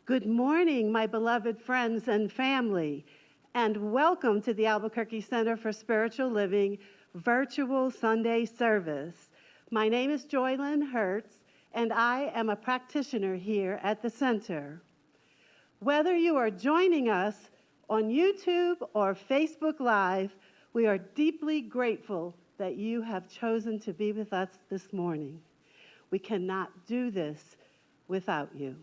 Good morning, my beloved friends and family, and welcome to the Albuquerque Center for Spiritual Living virtual Sunday service. My name is Joylyn Hertz, and I am a practitioner here at the center. Whether you are joining us on YouTube or Facebook Live, we are deeply grateful that you have chosen to be with us this morning. We cannot do this without you.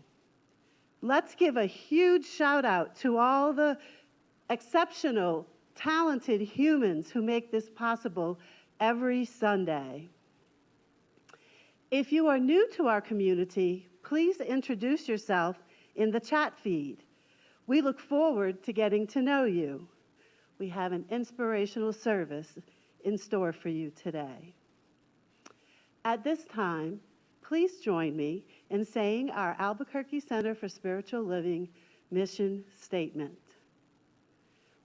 Let's give a huge shout out to all the exceptional, talented humans who make this possible every Sunday. If you are new to our community, please introduce yourself in the chat feed. We look forward to getting to know you. We have an inspirational service in store for you today. At this time, please join me in saying our Albuquerque Center for Spiritual Living mission statement.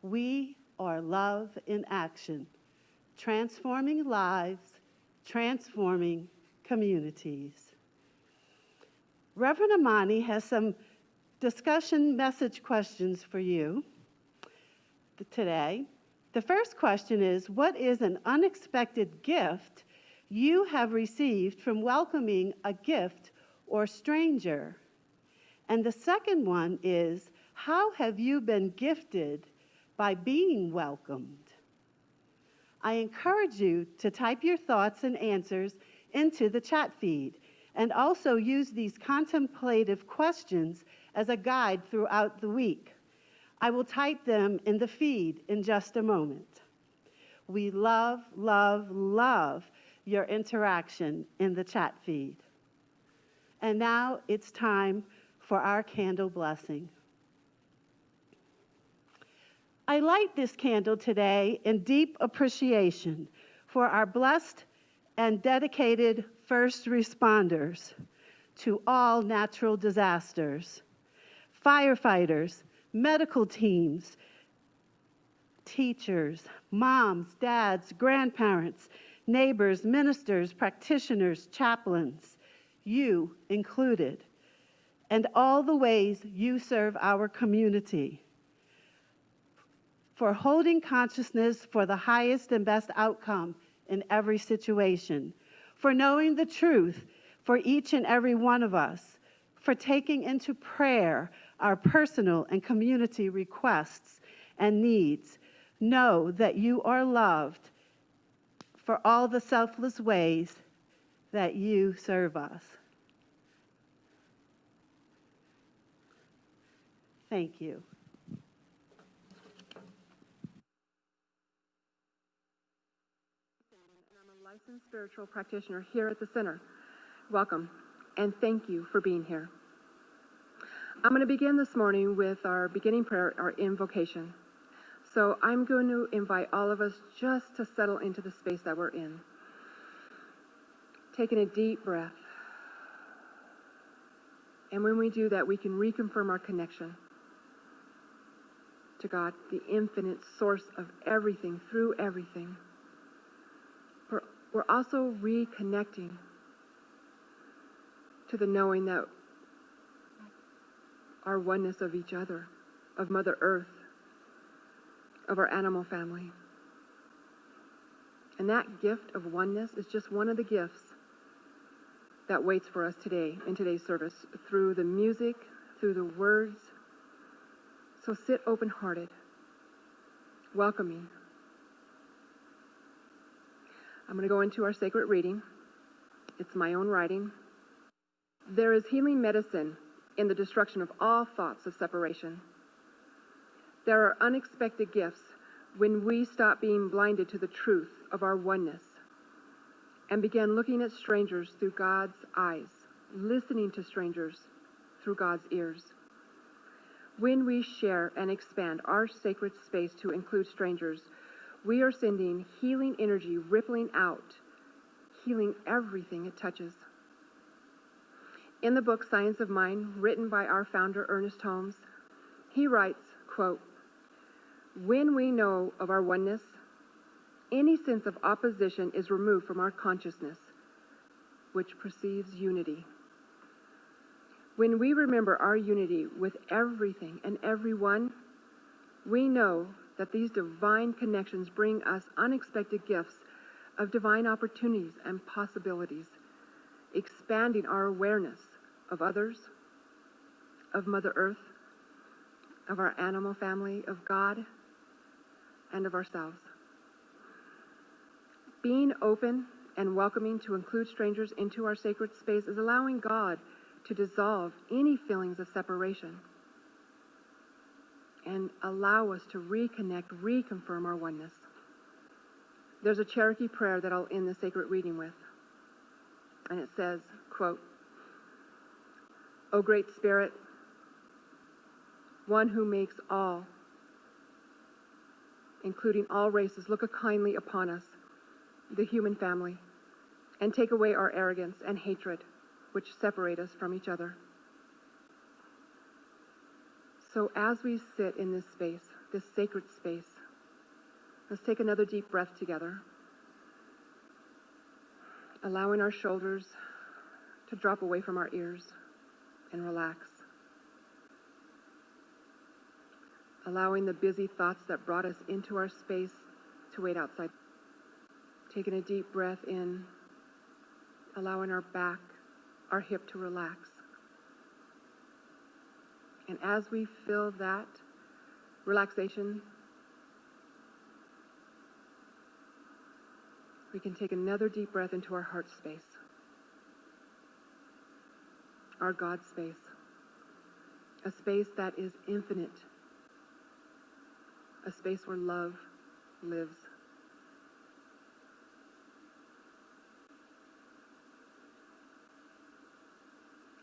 We are love in action, transforming lives, transforming communities. Reverend Amani has some discussion message questions for you today. The first question is, what is an unexpected gift you have received from welcoming a gift or stranger? And the second one is, how have you been gifted by being welcomed? I encourage you to type your thoughts and answers into the chat feed, and also use these contemplative questions as a guide throughout the week. I will type them in the feed in just a moment. We love, love, love your interaction in the chat feed. And now it's time for our candle blessing. I light this candle today in deep appreciation for our blessed and dedicated first responders to all natural disasters, firefighters, medical teams, teachers, moms, dads, grandparents, neighbors, ministers, practitioners, chaplains, you included, and all the ways you serve our community, for holding consciousness for the highest and best outcome in every situation, for knowing the truth for each and every one of us, for taking into prayer our personal and community requests and needs. Know that you are loved for all the selfless ways that you serve us. Thank you. I'm a licensed spiritual practitioner here at the center. Welcome, and thank you for being here. I'm going to begin this morning with our beginning prayer, our invocation. So I'm going to invite all of us just to settle into the space that we're in. Taking a deep breath. And when we do that, we can reconfirm our connection to God, the infinite source of everything, through everything. We're also reconnecting to the knowing that our oneness of each other, of Mother Earth, of our animal family. And that gift of oneness is just one of the gifts that waits for us today in today's service, through the music, through the words. So sit open-hearted, welcoming. I'm going to go into our sacred reading. It's my own writing. There is healing medicine in the destruction of all thoughts of separation. There are unexpected gifts when we stop being blinded to the truth of our oneness and begin looking at strangers through God's eyes, listening to strangers through God's ears. When we share and expand our sacred space to include strangers, we are sending healing energy rippling out, healing everything it touches. In the book Science of Mind, written by our founder, Ernest Holmes, he writes, quote, "When we know of our oneness, any sense of opposition is removed from our consciousness, which perceives unity. When we remember our unity with everything and everyone, we know that these divine connections bring us unexpected gifts of divine opportunities and possibilities, expanding our awareness of others, of Mother Earth, of our animal family, of God, and of ourselves. Being open and welcoming to include strangers into our sacred space is allowing God to dissolve any feelings of separation and allow us to reconnect, reconfirm our oneness. There's a Cherokee prayer that I'll end the sacred reading with. And it says, quote, "O Great Spirit, one who makes all, including all races, look kindly upon us, the human family, and take away our arrogance and hatred, which separate us from each other." So as we sit in this space, this sacred space, let's take another deep breath together, allowing our shoulders to drop away from our ears and relax. Allowing the busy thoughts that brought us into our space to wait outside. Taking a deep breath in, allowing our back, our hip to relax. And as we feel that relaxation, we can take another deep breath into our heart space, our God space, a space that is infinite, a space where love lives.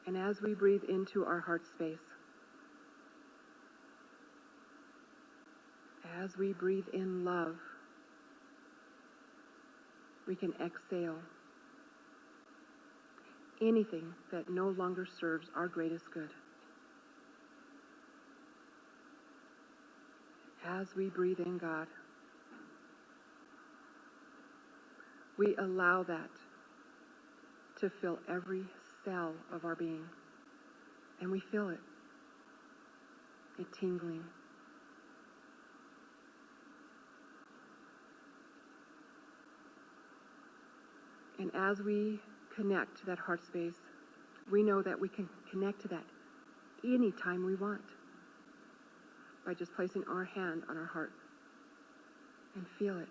And as we breathe into our heart space, as we breathe in love, we can exhale anything that no longer serves our greatest good. As we breathe in God, we allow that to fill every cell of our being. And we feel it tingling. And as we connect to that heart space, we know that we can connect to that anytime we want by just placing our hand on our heart and feel it.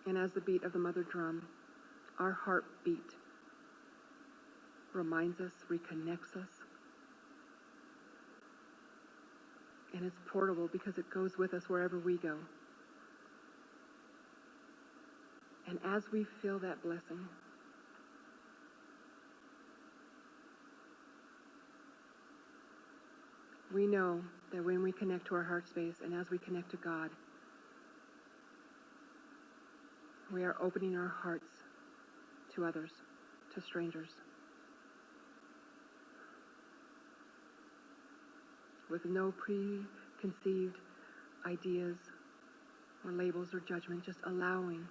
And as the beat of the mother drum, our heartbeat reminds us, reconnects us. And it's portable because it goes with us wherever we go. And as we feel that blessing, we know that when we connect to our heart space and as we connect to God, we are opening our hearts to others, to strangers, with no preconceived ideas or labels or judgment, just allowing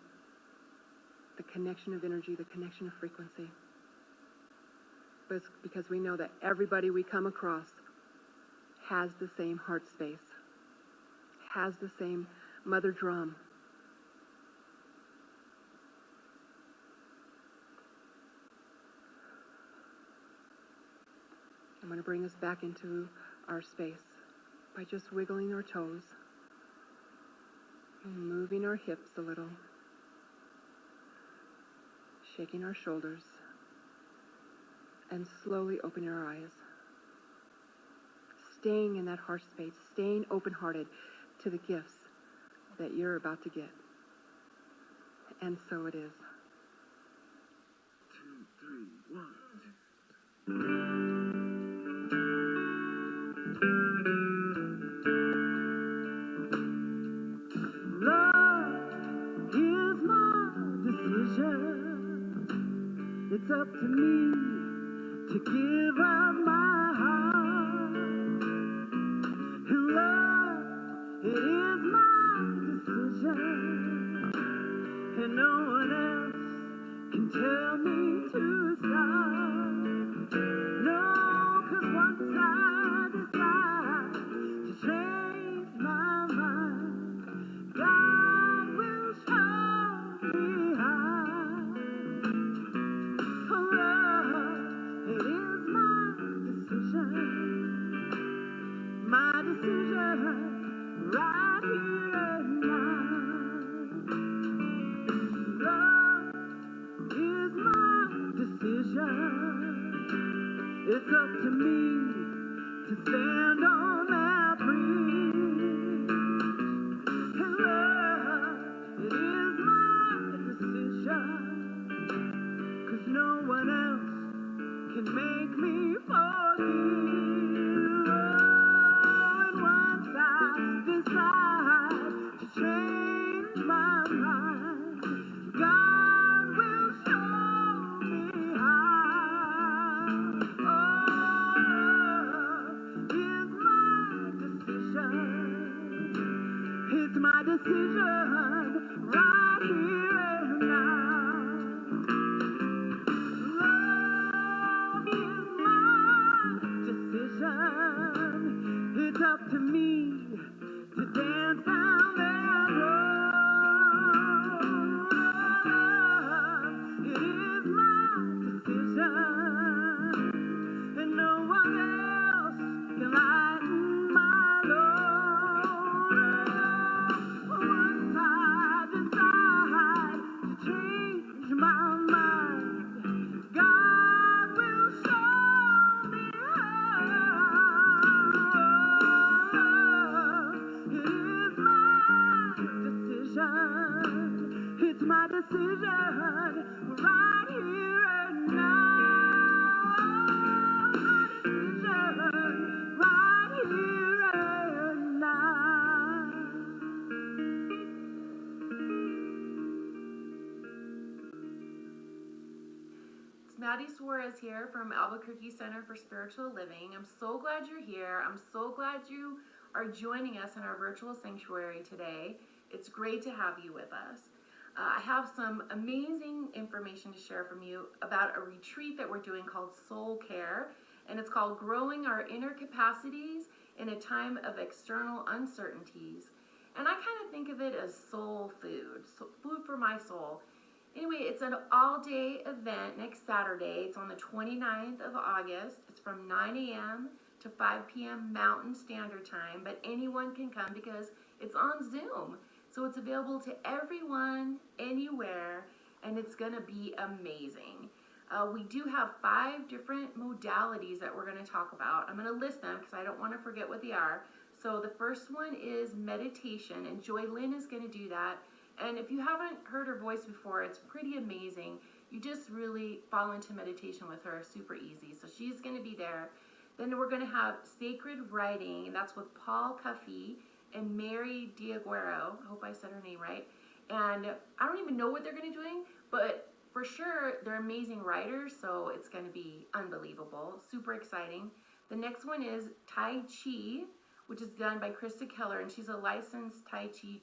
the connection of energy, the connection of frequency. But it's because we know that everybody we come across has the same heart space, has the same mother drum. I'm going to bring us back into our space by just wiggling our toes and moving our hips a little, shaking our shoulders, and slowly opening our eyes. Staying in that heart space, staying open-hearted to the gifts that you're about to get. And so it is. 2, 3, 1. Love is my decision. It's up to me to give up my heart. And love, it is my decision. and no one else can tell me to stop. No, 'cause once I decide to change my mind, God will show me how. Oh, it is my decision, right here and now. Love is my decision. It's up to me to stand on that bridge. And love, it is my decision, 'cause no one else can make me forgive. Oh, and once I decide to change my mind, God will show me how. Oh, is my decision. It's my decision right here and now. Love is my decision. It's up to me to dance down that road. It is my decision, and no one else can lighten my load. Once I decide to change my mind, God will show me how. It is my decision. It's my decision right here and now. My decision right here and now. It's Maddie Suarez here from ABQCSL Center for Spiritual Living. I'm so glad you're here. I'm so glad you are joining us in our virtual sanctuary today. It's great to have you with us. I have some amazing information to share from you about a retreat that we're doing called Soul Care, and it's called Growing Our Inner Capacities in a Time of External Uncertainties. And I kind of think of it as soul food, so food for my soul. Anyway, it's an all-day event next Saturday. It's on the 29th of August. It's from 9 a.m. to 5 p.m. Mountain Standard Time, but anyone can come because it's on Zoom. So it's available to everyone, anywhere, and it's going to be amazing. We do have 5 different modalities that we're going to talk about. I'm going to list them because I don't want to forget what they are. So the first one is meditation, and Joy Lynn is going to do that. And if you haven't heard her voice before, it's pretty amazing. You just really fall into meditation with her, super easy. So she's going to be there. Then we're going to have sacred writing, and that's with Paul Cuffey and Mary Diaguero. I hope I said her name right. And I don't even know what they're going to be doing, but for sure they're amazing writers, so it's going to be unbelievable, super exciting. The next one is Tai Chi, which is done by Krista Keller, and she's a licensed Tai Chi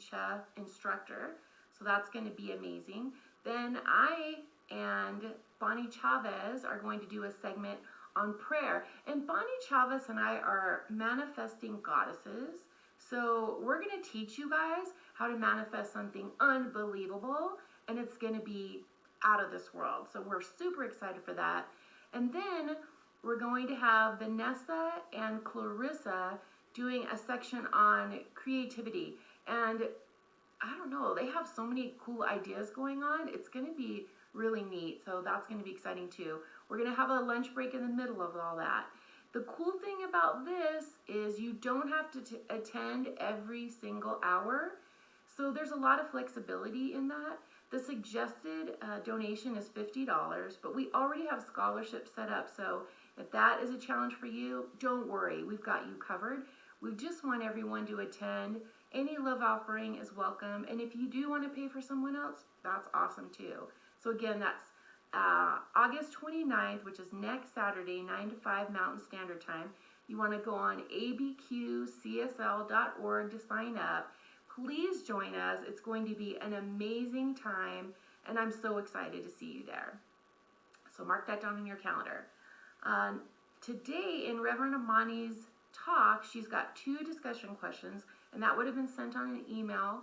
instructor, so that's going to be amazing. Then I and Bonnie Chavez are going to do a segment on prayer, and Bonnie Chavez and I are manifesting goddesses, so we're going to teach you guys how to manifest something unbelievable, and it's going to be out of this world, so we're super excited for that. And then we're going to have Vanessa and Clarissa doing a section on creativity, and I don't know, they have so many cool ideas going on. It's going to be really neat, so that's going to be exciting too. We're going to have a lunch break in the middle of all that. The cool thing about this is you don't have to attend every single hour, so there's a lot of flexibility in that. The suggested donation is $50, but we already have scholarships set up, so if that is a challenge for you, don't worry, we've got you covered. We just want everyone to attend. Any love offering is welcome, and if you do want to pay for someone else, that's awesome too. So again, that's August 29th, which is next Saturday, 9 to 5 Mountain Standard Time. You want to go on abqcsl.org to sign up. please join us. It's going to be an amazing time, and I'm so excited to see you there. So mark that down in your calendar. Today in Reverend Amani's talk, she's got 2 discussion questions, and that would have been sent on an email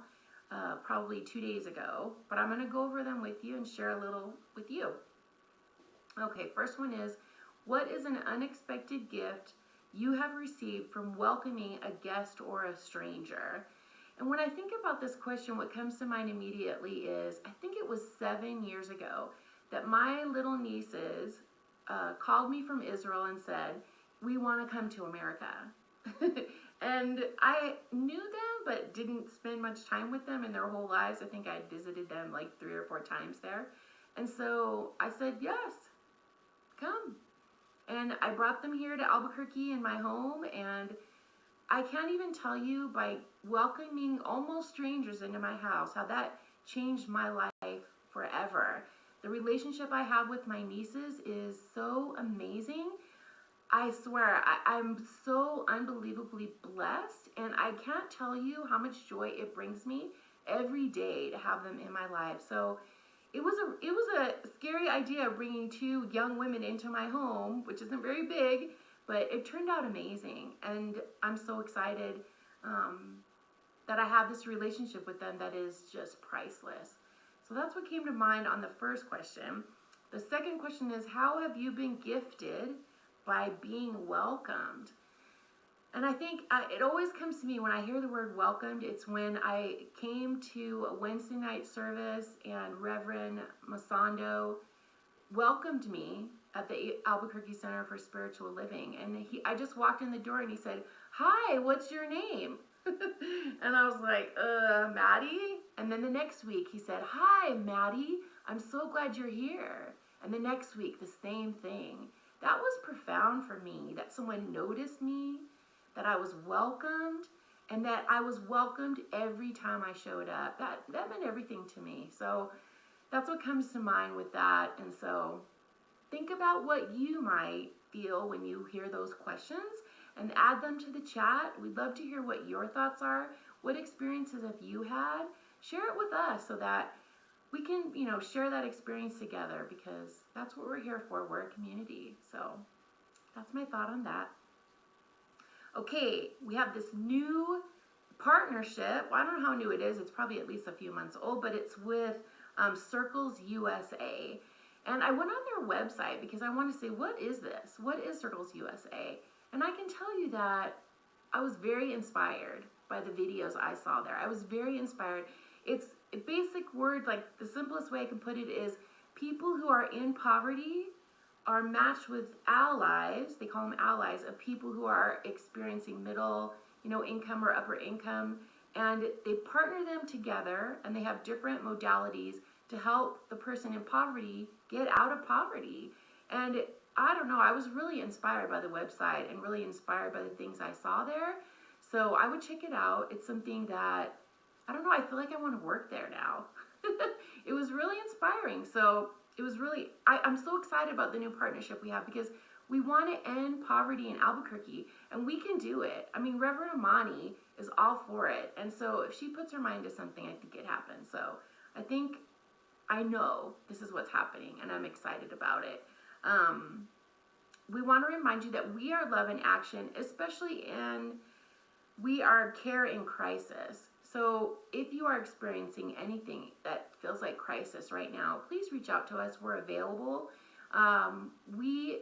probably 2 days ago, but I'm going to go over them with you and share a little with you. Okay, first one is, what is an unexpected gift you have received from welcoming a guest or a stranger? And when I think about this question, what comes to mind immediately is, I think it was 7 years ago that my little nieces called me from Israel and said, we want to come to America. And I knew them, but didn't spend much time with them in their whole lives. I think I visited them like 3 or 4 times there. And so I said, yes, come. And I brought them here to Albuquerque in my home, and I can't even tell you, by welcoming almost strangers into my house, how that changed my life forever. The relationship I have with my nieces is so amazing. I swear, I'm so unbelievably blessed, and I can't tell you how much joy it brings me every day to have them in my life. So it was a scary idea, bringing 2 young women into my home, which isn't very big, but it turned out amazing, and I'm so excited that I have this relationship with them that is just priceless. So that's what came to mind on the first question. The second question is, how have you been gifted by being welcomed? And I think it always comes to me when I hear the word welcomed. It's when I came to a Wednesday night service and Reverend Masando welcomed me at the Albuquerque Center for Spiritual Living. And I just walked in the door and he said, hi, what's your name? And I was like, Maddie. And then the next week he said, hi, Maddie, I'm so glad you're here. And the next week, the same thing. That was profound for me, that someone noticed me, that I was welcomed, and that I was welcomed every time I showed up. That meant everything to me. So that's what comes to mind with that. And so think about what you might feel when you hear those questions and add them to the chat. We'd love to hear what your thoughts are. What experiences have you had? Share it with us so that we can, share that experience together, because that's what we're here for. We're a community. So that's my thought on that. Okay, we have this new partnership. Well, I don't know how new it is. It's probably at least a few months old, but it's with Circles USA. And I went on their website because I want to say, what is this? What is Circles USA? And I can tell you that I was very inspired by the videos I saw there. I was very inspired. It's a basic word, like the simplest way I can put it is, people who are in poverty are matched with allies. They call them allies of people who are experiencing middle, income or upper income. And they partner them together, and they have different modalities to help the person in poverty get out of poverty. And I don't know, I was really inspired by the website and really inspired by the things I saw there. So I would check it out. It's something that, I don't know, I feel like I want to work there now. It was really inspiring. So it was really, I'm so excited about the new partnership we have, because we want to end poverty in Albuquerque, and we can do it. I mean, Reverend Amani is all for it. And so if she puts her mind to something, I think it happens. So I know this is what's happening, and I'm excited about it. We want to remind you that we are love in action, especially we are care in crisis. So if you are experiencing anything that feels like crisis right now, please reach out to us. We're available. We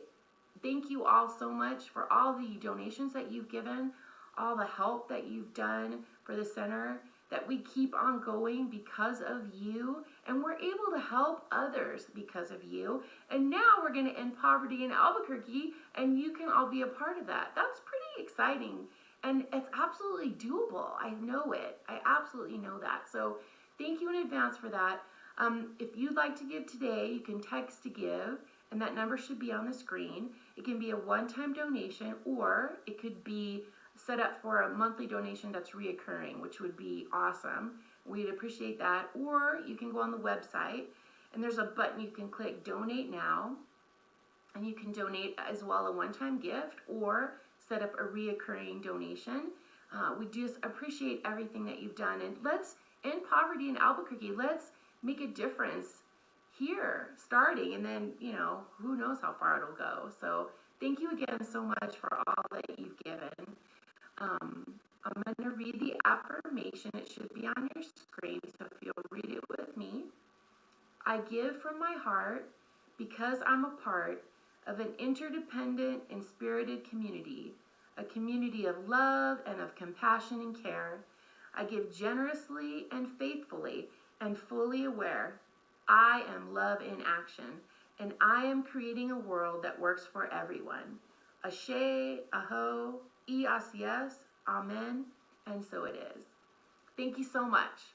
thank you all so much for all the donations that you've given, all the help that you've done for the center, that we keep on going because of you, and we're able to help others because of you. And now we're going to end poverty in Albuquerque, and you can all be a part of that. That's pretty exciting. And it's absolutely doable. I know it. I absolutely know that. So thank you in advance for that. If you'd like to give today, you can text to give, and that number should be on the screen. It can be a one-time donation, or it could be set up for a monthly donation that's reoccurring, which would be awesome. We'd appreciate that. Or you can go on the website, and there's a button you can click Donate Now, and you can donate as well a one-time gift, or set up a reoccurring donation. We just appreciate everything that you've done. And let's end poverty in Albuquerque. Let's make a difference here, starting, and then, who knows how far it'll go. So thank you again so much for all that you've given. I'm going to read the affirmation. It should be on your screen, so if you'll read it with me. I give from my heart because I'm a part of an interdependent and spirited community, a community of love and of compassion and care. I give generously and faithfully and fully aware. I am love in action, and I am creating a world that works for everyone. Ashe, aho, yes, amen, and so it is. Thank you so much.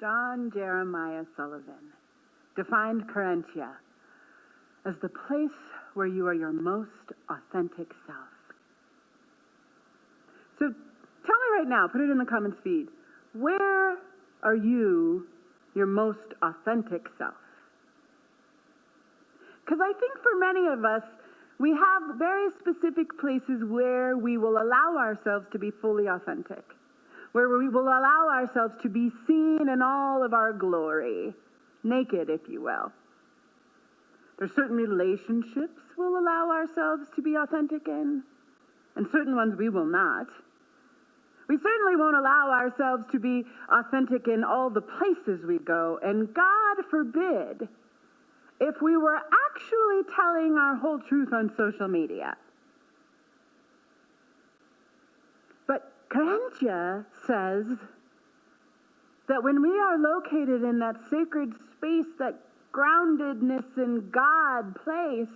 Don Jeremiah Sullivan defined Carentia as the place where you are your most authentic self. right now, put it in the comments feed. Where are you your most authentic self? Because I think for many of us, we have very specific places where we will allow ourselves to be fully authentic, where we will allow ourselves to be seen in all of our glory, naked, if you will. There's certain relationships we'll allow ourselves to be authentic in, and certain ones we will not. We certainly won't allow ourselves to be authentic in all the places we go, and God forbid if we were actually telling our whole truth on social media. But Karentia says that when we are located in that sacred space, that groundedness in God place,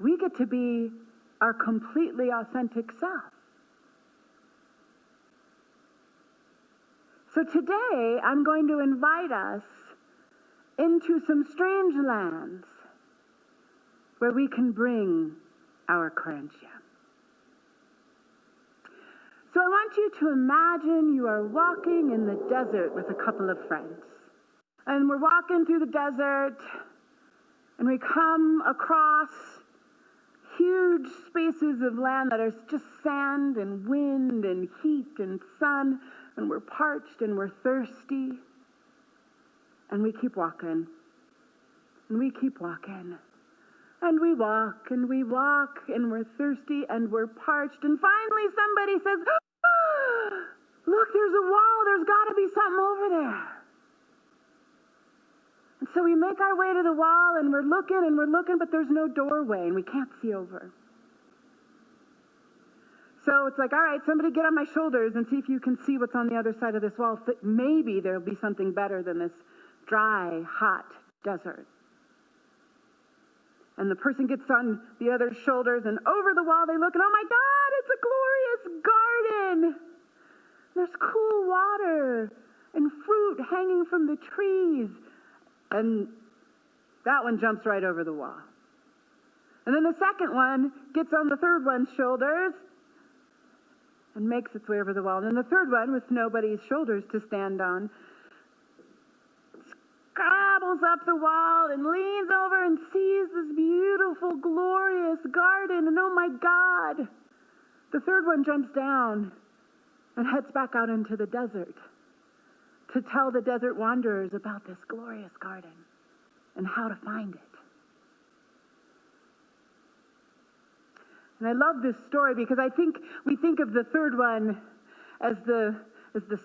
we get to be our completely authentic self. So today, I'm going to invite us into some strange lands where we can bring our Karentia. So I want you to imagine you are walking in the desert with a couple of friends. And we're walking through the desert, and we come across huge spaces of land that are just sand and wind and heat and sun, and we're parched and we're thirsty. And we keep walking, and we keep walking, and we walk, and we walk, and we're thirsty, and we're parched, and finally somebody says, "Oh, look, there's a wall, there's got to be something over there." And so we make our way to the wall, and we're looking, but there's no doorway, and we can't see over. So it's like, all right, somebody get on my shoulders and see if you can see what's on the other side of this wall. Maybe there'll be something better than this dry, hot desert. And the person gets on the other shoulders, and over the wall they look, and oh my God, it's a glorious garden. There's cool water and fruit hanging from the trees. And that one jumps right over the wall. And then the second one gets on the third one's shoulders and makes its way over the wall. And then the third one, with nobody's shoulders to stand on, scrabbles up the wall and leans over and sees this beautiful, glorious garden. And oh my God, the third one jumps down and heads back out into the desert to tell the desert wanderers about this glorious garden and how to find it. And I love this story because I think we think of the third one as the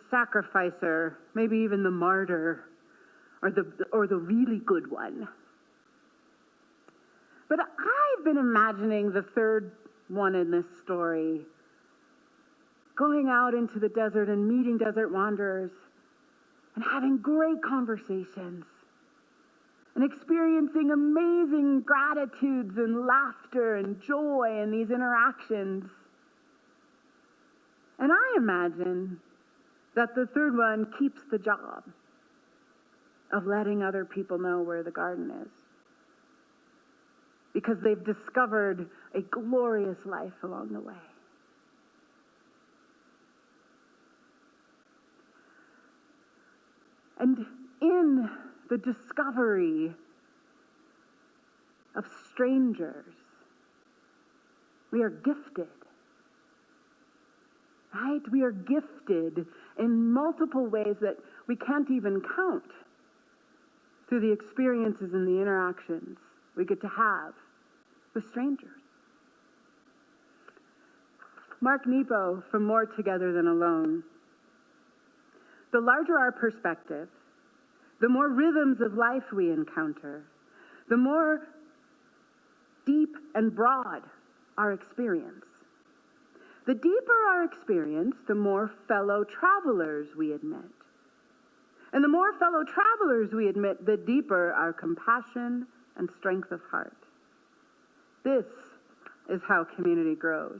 sacrificer, maybe even the martyr, or the really good one. But I've been imagining the third one in this story going out into the desert and meeting desert wanderers and having great conversations and experiencing amazing gratitudes and laughter and joy in these interactions. And I imagine that the third one keeps the job of letting other people know where the garden is, because they've discovered a glorious life along the way. And in the discovery of strangers, we are gifted, right? We are gifted in multiple ways that we can't even count through the experiences and the interactions we get to have with strangers. Mark Nepo from More Together Than Alone. The larger our perspective, the more rhythms of life we encounter, the more deep and broad our experience. The deeper our experience, the more fellow travelers we admit. And the more fellow travelers we admit, the deeper our compassion and strength of heart. This is how community grows.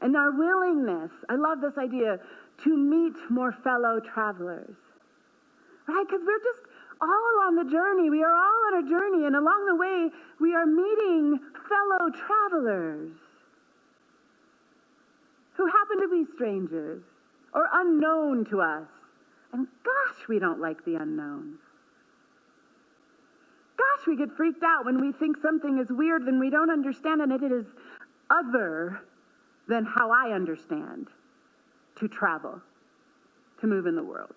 And our willingness, I love this idea, to meet more fellow travelers, right? Because we're just all on the journey. We are all on a journey, and along the way, we are meeting fellow travelers. who happen to be strangers or unknown to us. And gosh, we don't like the unknown. Gosh, we get freaked out when we think something is weird, then we don't understand, and it is other than how I understand to travel, to move in the world.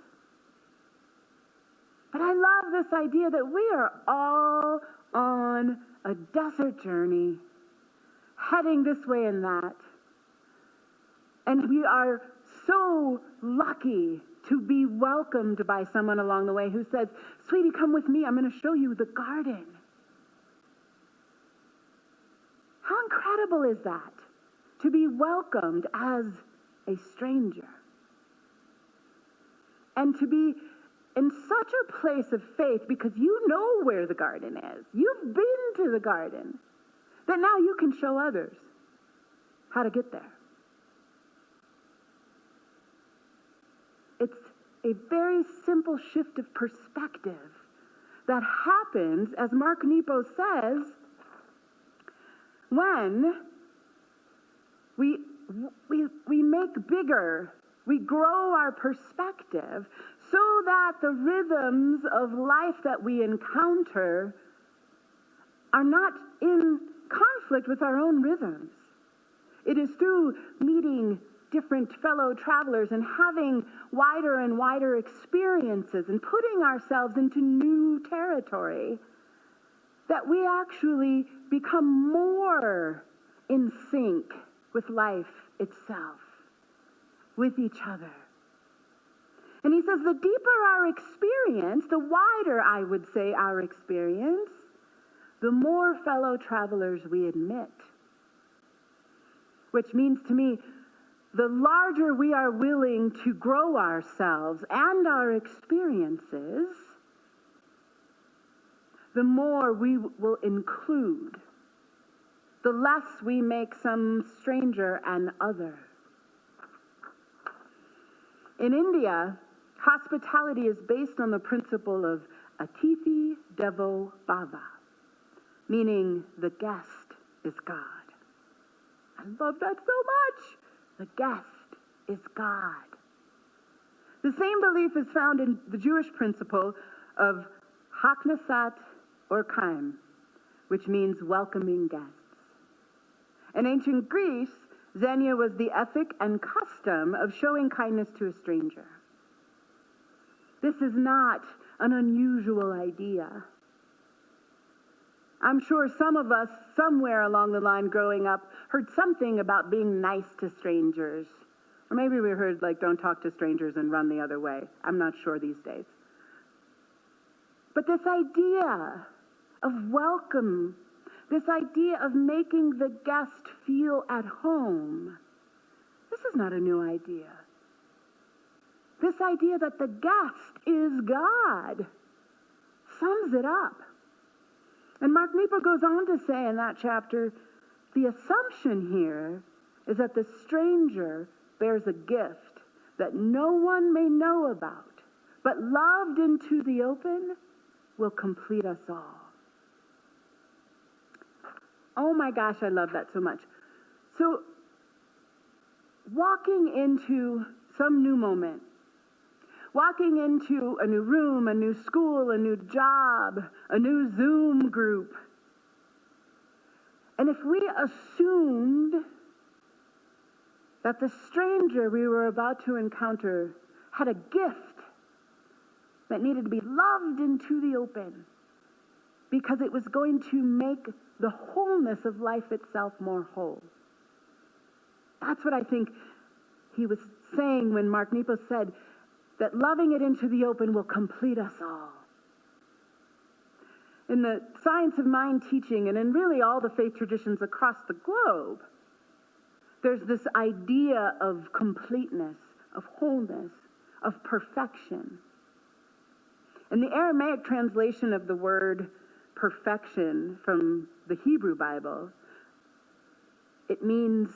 But I love this idea that we are all on a desert journey, heading this way and that. And we are so lucky to be welcomed by someone along the way who says, "Sweetie, come with me. I'm going to show you the garden." How incredible is that? To be welcomed as a stranger. And to be in such a place of faith because you know where the garden is. You've been to the garden. That now you can show others how to get there. It's a very simple shift of perspective that happens, as Mark Nepo says, when we make bigger, we grow our perspective so that the rhythms of life that we encounter are not in conflict with our own rhythms. It is through meeting different fellow travelers and having wider and wider experiences and putting ourselves into new territory that we actually become more in sync with life itself, with each other. And he says the deeper our experience, the wider, I would say, our experience, the more fellow travelers we admit. Which means to me, the larger we are willing to grow ourselves and our experiences, the more we will include, the less we make some stranger an other. In India, hospitality is based on the principle of Atithi Devo Bhava, meaning the guest is God. I love that so much. The guest is God. The same belief is found in the Jewish principle of Haknasat or Chaim, which means welcoming guests. In ancient Greece, xenia was the ethic and custom of showing kindness to a stranger. This is not an unusual idea. I'm sure some of us, somewhere along the line growing up, heard something about being nice to strangers. Or maybe we heard, like, don't talk to strangers and run the other way. I'm not sure these days. But this idea of welcome, this idea of making the guest feel at home, this is not a new idea. This idea that the guest is God sums it up. And Mark Nepo goes on to say in that chapter, the assumption here is that the stranger bears a gift that no one may know about, but loved into the open will complete us all. Oh my gosh, I love that so much. So, walking into some new moment, walking into a new room, a new school, a new job, a new Zoom group. And if we assumed that the stranger we were about to encounter had a gift that needed to be loved into the open because it was going to make the wholeness of life itself more whole. That's what I think he was saying when Mark Nepo said that loving it into the open will complete us all. In the science of mind teaching, and in really all the faith traditions across the globe, there's this idea of completeness, of wholeness, of perfection. In the Aramaic translation of the word perfection from the Hebrew Bible, it means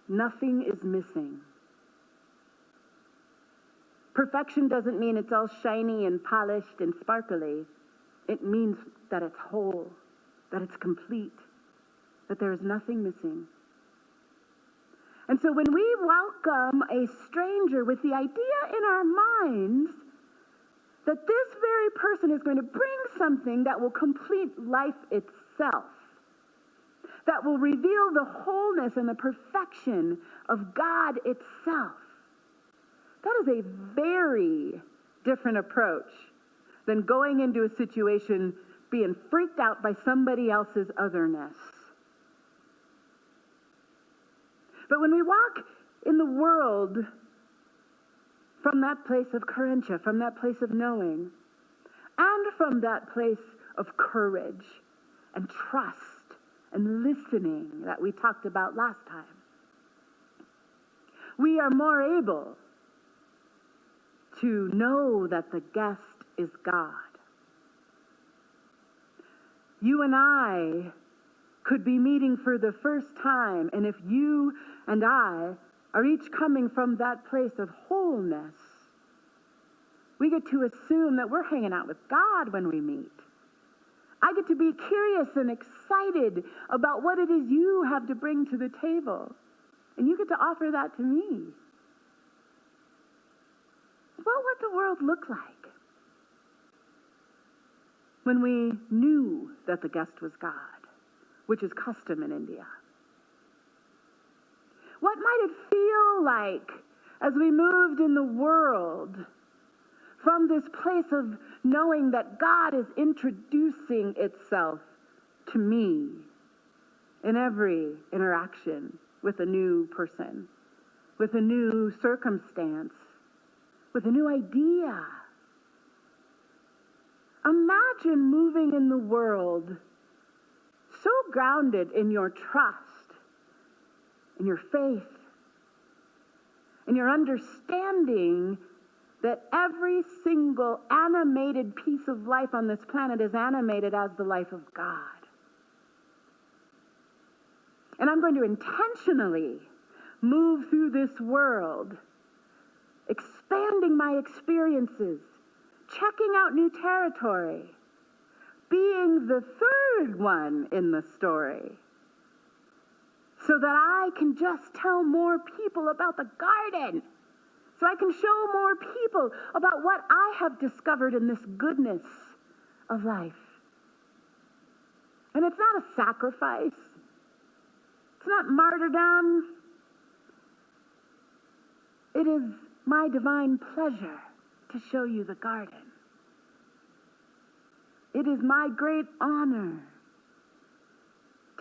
nothing is missing. Perfection doesn't mean it's all shiny and polished and sparkly. It means that it's whole, that it's complete, that there is nothing missing. And so when we welcome a stranger with the idea in our minds that this very person is going to bring something that will complete life itself, that will reveal the wholeness and the perfection of God itself, that is a very different approach than going into a situation being freaked out by somebody else's otherness. But when we walk in the world from that place of courage, from that place of knowing, and from that place of courage and trust and listening that we talked about last time, we are more able to know that the guest is God. You and I could be meeting for the first time, and if you and I are each coming from that place of wholeness, we get to assume that we're hanging out with God when we meet. I get to be curious and excited about what it is you have to bring to the table, and you get to offer that to me. What would the world look like when we knew that the guest was God, which is custom in India? What might it feel like as we moved in the world from this place of knowing that God is introducing itself to me in every interaction with a new person, with a new circumstance, with a new idea? Imagine moving in the world so grounded in your trust, in your faith, in your understanding that every single animated piece of life on this planet is animated as the life of God. And I'm going to intentionally move through this world, expanding my experiences, checking out new territory, being the third one in the story, so that I can just tell more people about the garden, so I can show more people about what I have discovered in this goodness of life. And it's not a sacrifice. It's not martyrdom. It is my divine pleasure to show you the garden. It is my great honor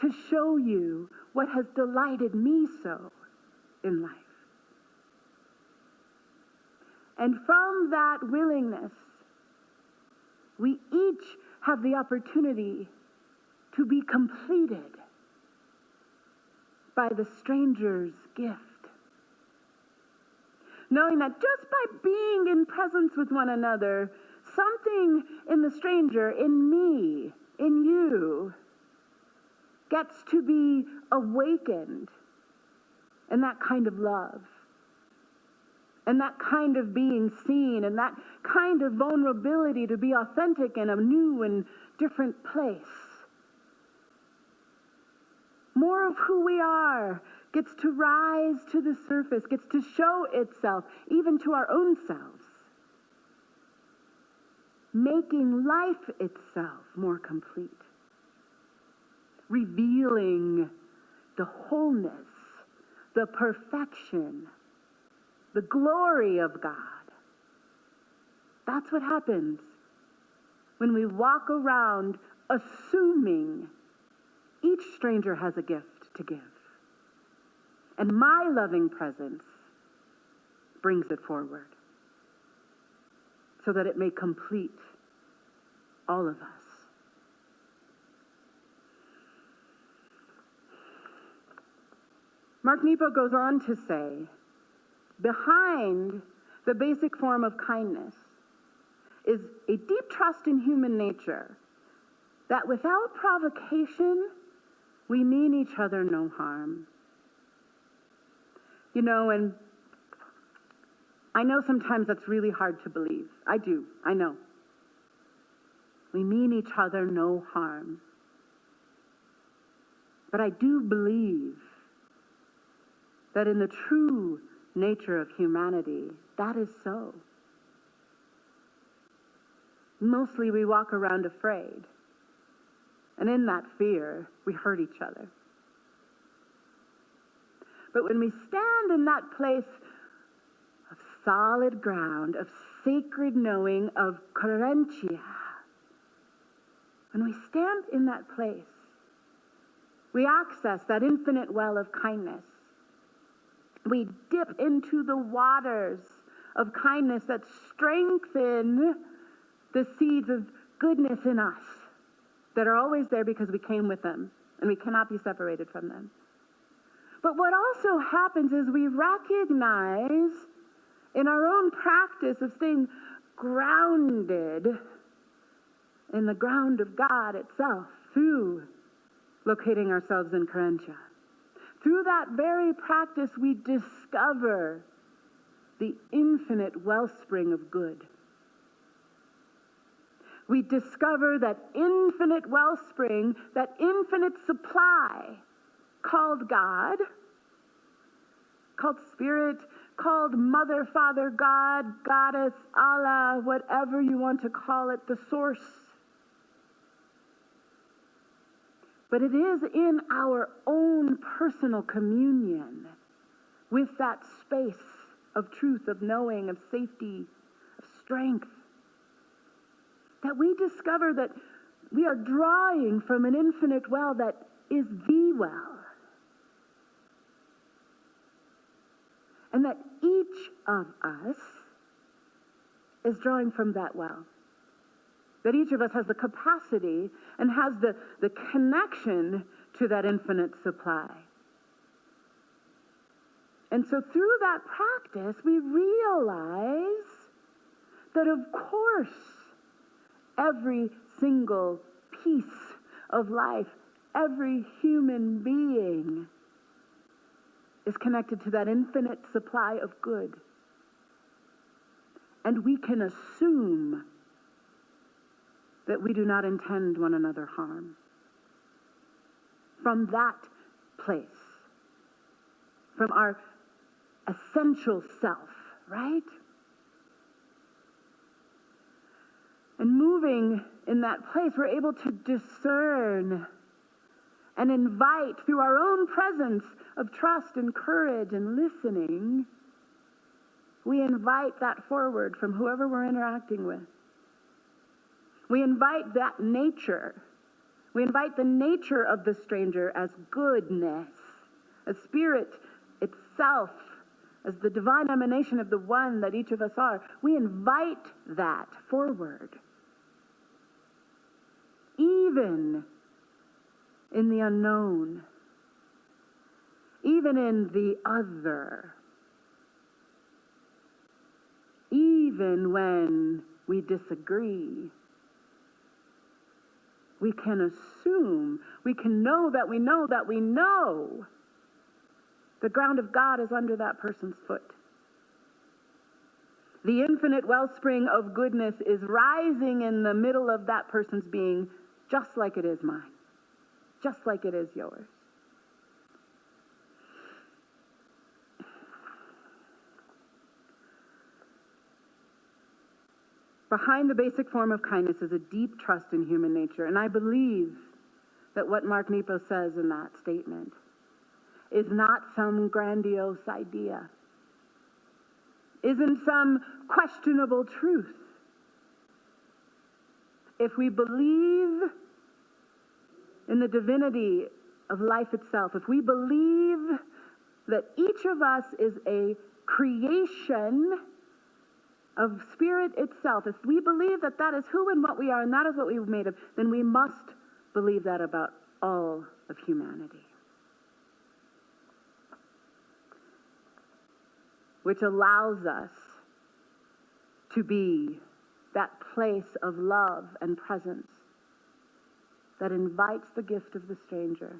to show you what has delighted me so in life. And from that willingness, we each have the opportunity to be completed by the stranger's gift. Knowing that just by being in presence with one another, something in the stranger, in me, in you, gets to be awakened. And that kind of love, and that kind of being seen, and that kind of vulnerability to be authentic in a new and different place. More of who we are gets to rise to the surface, gets to show itself, even to our own selves, making life itself more complete, revealing the wholeness, the perfection, the glory of God. That's what happens when we walk around assuming each stranger has a gift to give. And my loving presence brings it forward so that it may complete all of us. Mark Nepo goes on to say, behind the basic form of kindness is a deep trust in human nature, that without provocation, we mean each other no harm. You know, and I know sometimes that's really hard to believe. I know. We mean each other no harm. But I do believe that in the true nature of humanity, that is so. Mostly we walk around afraid, and in that fear, we hurt each other. But when we stand in that place of solid ground, of sacred knowing, of carentia, when we stand in that place, we access that infinite well of kindness. We dip into the waters of kindness that strengthen the seeds of goodness in us that are always there because we came with them and we cannot be separated from them. But what also happens is we recognize in our own practice of staying grounded in the ground of God itself through locating ourselves in Karentia. Through that very practice, we discover the infinite wellspring of good. We discover that infinite wellspring, that infinite supply called God, called Spirit, called Mother, Father, God, Goddess, Allah, whatever you want to call it, the source. But it is in our own personal communion with that space of truth, of knowing, of safety, of strength, that we discover that we are drawing from an infinite well that is the well. And that each of us is drawing from that well. That each of us has the capacity and has the connection to that infinite supply. And so through that practice, we realize that of course, every single piece of life, every human being is connected to that infinite supply of good. And we can assume that we do not intend one another harm. From that place, from our essential self, right? And moving in that place, we're able to discern and invite through our own presence of trust and courage and listening, we invite that forward from whoever we're interacting with. We invite that nature. We invite the nature of the stranger as goodness, as spirit itself, as the divine emanation of the one that each of us are. We invite that forward. Even in the unknown, even in the other, even when we disagree, we can assume, we can know that we know that we know the ground of God is under that person's foot. The infinite wellspring of goodness is rising in the middle of that person's being, just like it is mine, just like it is yours. Behind the basic form of kindness is a deep trust in human nature. And I believe that what Mark Nepo says in that statement is not some grandiose idea, isn't some questionable truth. If we believe in the divinity of life itself, if we believe that each of us is a creation of spirit itself, if we believe that that is who and what we are and that is what we were made of, then we must believe that about all of humanity. Which allows us to be that place of love and presence that invites the gift of the stranger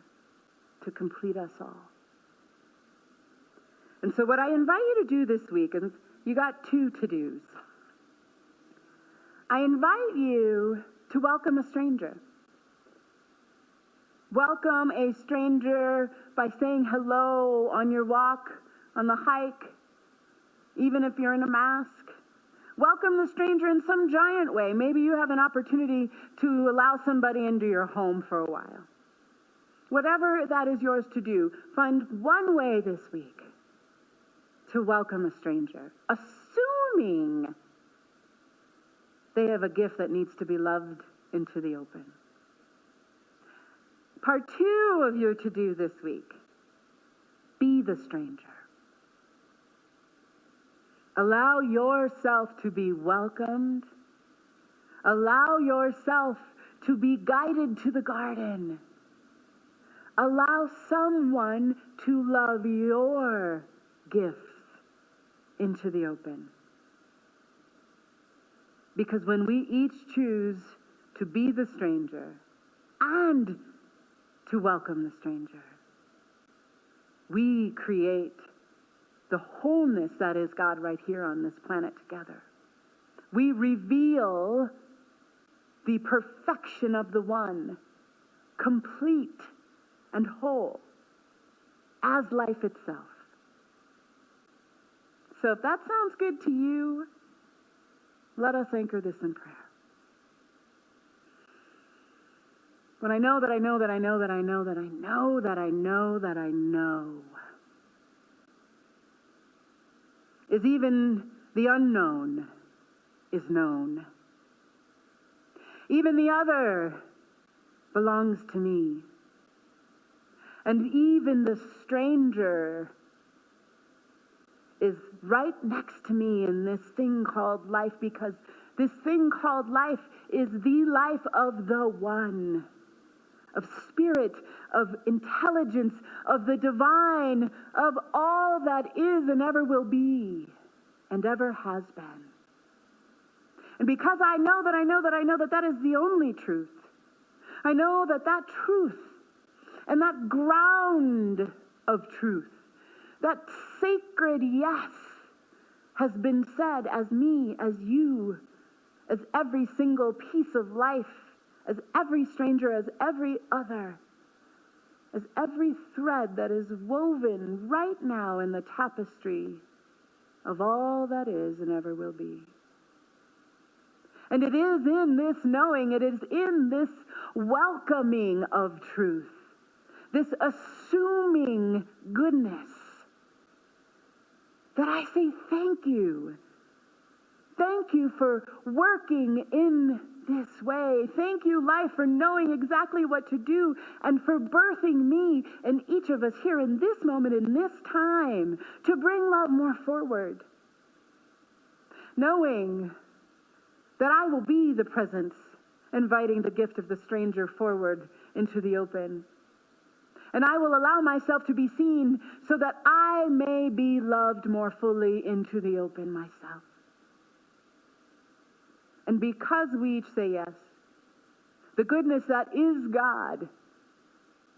to complete us all. And so what I invite you to do this week, and you got 2 to-dos. I invite you to welcome a stranger. Welcome a stranger by saying hello on your walk on the hike, even if you're in a mask. Welcome the stranger in some giant way. Maybe you have an opportunity to allow somebody into your home for a while. Whatever that is yours to do, find one way this week to welcome a stranger, assuming they have a gift that needs to be loved into the open. Part 2 of your to-do this week, be the stranger. Allow yourself to be welcomed. Allow yourself to be guided to the garden. Allow someone to love your gifts into the open. Because when we each choose to be the stranger and to welcome the stranger, we create the wholeness that is God right here on this planet together. We reveal the perfection of the one, complete and whole, as life itself. So if that sounds good to you, let us anchor this in prayer. When I know that I know that I know that I know that I know that I know that I know is even the unknown is known. Even the other belongs to me. And even the stranger is right next to me in this thing called life, because this thing called life is the life of the one, of spirit, of intelligence, of the divine, of all that is and ever will be and ever has been. And because I know that I know that I know that that is the only truth, I know that that truth and that ground of truth, that sacred yes, has been said as me, as you, as every single piece of life, as every stranger, as every other, as every thread that is woven right now in the tapestry of all that is and ever will be. And it is in this knowing, it is in this welcoming of truth, this assuming goodness, that I say thank you. Thank you for working in this way. Thank you, life, for knowing exactly what to do and for birthing me and each of us here in this moment, in this time, to bring love more forward. Knowing that I will be the presence, inviting the gift of the stranger forward into the open. And I will allow myself to be seen so that I may be loved more fully into the open myself. And because we each say yes, the goodness that is God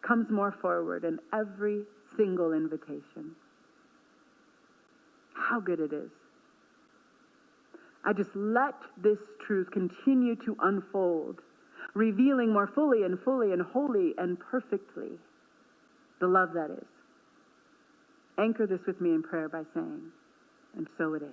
comes more forward in every single invitation. How good it is. I just let this truth continue to unfold, revealing more fully and wholly and perfectly the love that is. Anchor this with me in prayer by saying, and so it is.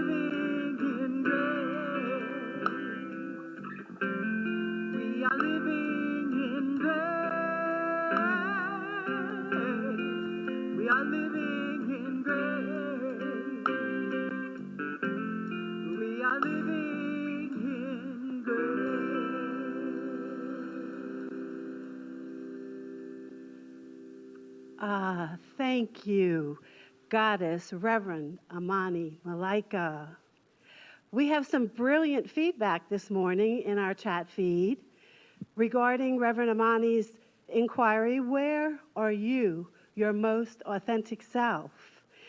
living in grace. We are living in grace. We are living in grace. We are living in grace. Thank you, Goddess Reverend Amani Malaika. We have some brilliant feedback this morning in our chat feed regarding Reverend Amani's inquiry, where are you, your most authentic self?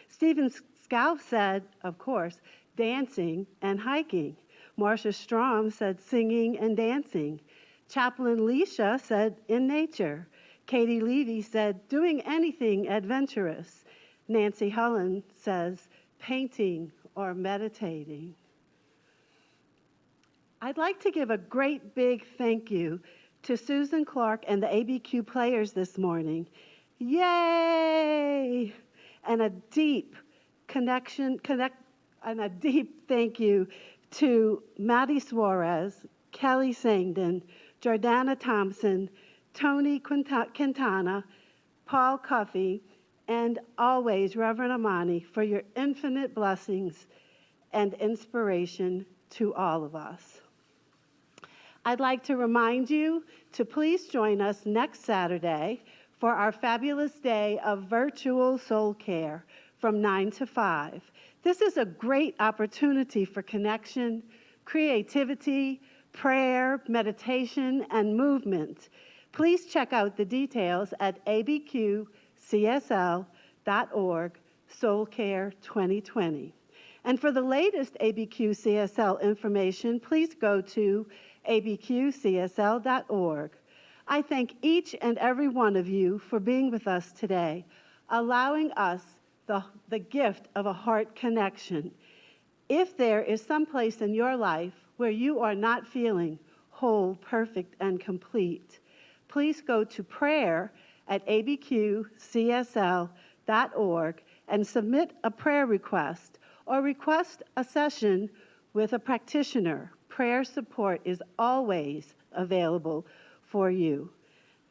Stephen Scalf said, of course, dancing and hiking. Marcia Strom said singing and dancing. Chaplain Leisha said in nature. Katie Levy said doing anything adventurous. Nancy Hullen says painting or meditating. I'd like to give a great big thank you to Susan Clark and the ABQ players this morning. Yay! And a deep and a deep thank you to Maddie Suarez, Kelly Sangden, Jordana Thompson, Tony Quintana, Paul Cuffey, and always Reverend Amani for your infinite blessings and inspiration to all of us. I'd like to remind you to please join us next Saturday for our fabulous day of virtual soul care from 9 to 5. This is a great opportunity for connection, creativity, prayer, meditation, and movement. Please check out the details at abqcsl.org, Soul Care 2020. And for the latest ABQCSL information, please go to abqcsl.org. I thank each and every one of you for being with us today, allowing us the gift of a heart connection. If there is some place in your life where you are not feeling whole, perfect, and complete, please go to prayer at abqcsl.org and submit a prayer request or request a session with a practitioner. Prayer support is always available for you.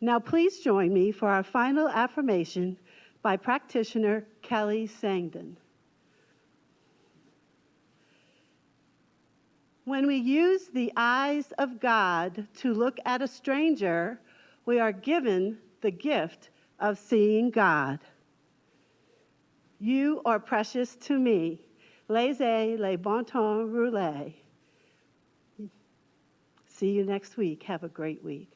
Now please join me for our final affirmation by practitioner Kelly Sangden. When we use the eyes of God to look at a stranger, we are given the gift of seeing God. You are precious to me. Laissez les bon temps rouler. See you next week. Have a great week.